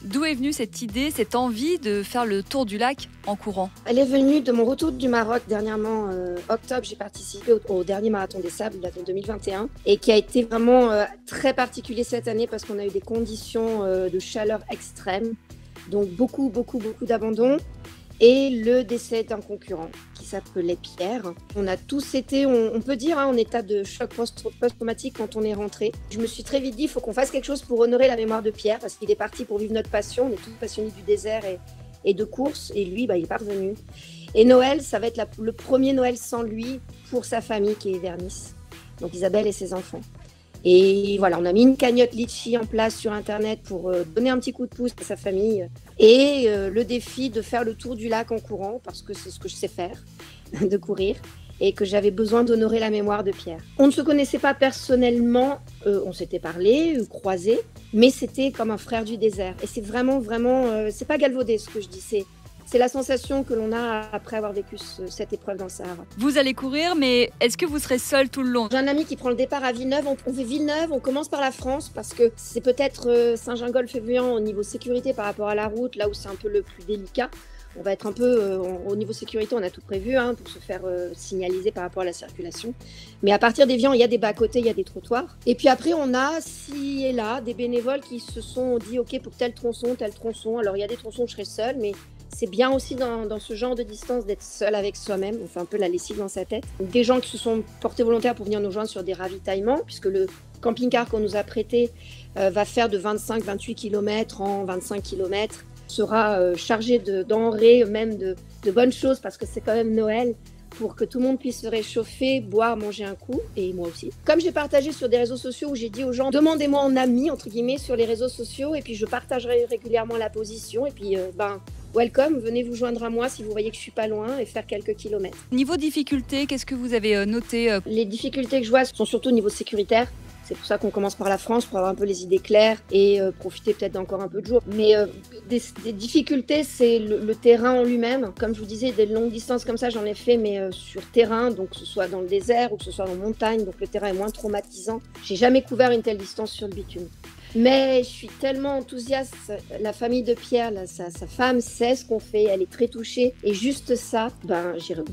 D'où est venue cette idée, cette envie de faire le tour du lac en courant? Elle est venue de mon retour du Maroc dernièrement, octobre. J'ai participé au dernier marathon des sables de 2021 et qui a été vraiment très particulier cette année parce qu'on a eu des conditions de chaleur extrêmes, donc beaucoup d'abandon et le décès d'un concurrent qui s'appelait Pierre. On a tous été, on peut dire, en état de choc post-traumatique quand on est rentré. Je me suis très vite dit, il faut qu'on fasse quelque chose pour honorer la mémoire de Pierre parce qu'il est parti pour vivre notre passion. On est tous passionnés du désert et de course, et lui, il est pas revenu. Et Noël, ça va être le premier Noël sans lui pour sa famille qui est vers Nice, donc Isabelle et ses enfants. Et voilà, on a mis une cagnotte Litchi en place sur Internet pour donner un petit coup de pouce à sa famille et le défi de faire le tour du lac en courant, parce que c'est ce que je sais faire, de courir, et que j'avais besoin d'honorer la mémoire de Pierre. On ne se connaissait pas personnellement, on s'était parlé, croisés, mais c'était comme un frère du désert. Et c'est vraiment, c'est pas galvaudé ce que je dis, c'est la sensation que l'on a après avoir vécu cette épreuve dans le Sahara. Vous allez courir, mais est-ce que vous serez seul tout le long? J'ai un ami qui prend le départ à Villeneuve. On fait Villeneuve, on commence par la France parce que c'est peut-être Saint-Gingolph-Évian au niveau sécurité par rapport à la route, là où c'est un peu le plus délicat. On va être un peu, au niveau sécurité, on a tout prévu pour se faire signaliser par rapport à la circulation. Mais à partir d'Évian, il y a des bas-côtés, il y a des trottoirs. Et puis après, on a, ci et là, des bénévoles qui se sont dit, OK, pour tel tronçon. Alors, il y a des tronçons où je serai seule, mais c'est bien aussi dans ce genre de distance d'être seul avec soi-même. On fait un peu la lessive dans sa tête. Des gens qui se sont portés volontaires pour venir nous joindre sur des ravitaillements, puisque le camping-car qu'on nous a prêté va faire de 25-28 km en 25 km. Sera chargé de denrées, même de bonnes choses, parce que c'est quand même Noël, pour que tout le monde puisse se réchauffer, boire, manger un coup, et moi aussi. Comme j'ai partagé sur des réseaux sociaux où j'ai dit aux gens, demandez-moi en ami, entre guillemets, sur les réseaux sociaux, et puis je partagerai régulièrement la position, et puis welcome, venez vous joindre à moi si vous voyez que je suis pas loin et faire quelques kilomètres. Niveau difficulté, qu'est-ce que vous avez noté? Les difficultés que je vois sont surtout au niveau sécuritaire. C'est pour ça qu'on commence par la France, pour avoir un peu les idées claires et profiter peut-être d'encore un peu de jour. Mais des difficultés, c'est le terrain en lui-même. Comme je vous disais, des longues distances comme ça, j'en ai fait, mais sur terrain, donc que ce soit dans le désert ou que ce soit en montagne, donc le terrain est moins traumatisant. J'ai jamais couvert une telle distance sur le bitume. Mais je suis tellement enthousiaste. La famille de Pierre, là, sa femme sait ce qu'on fait, elle est très touchée. Et juste ça, j'irai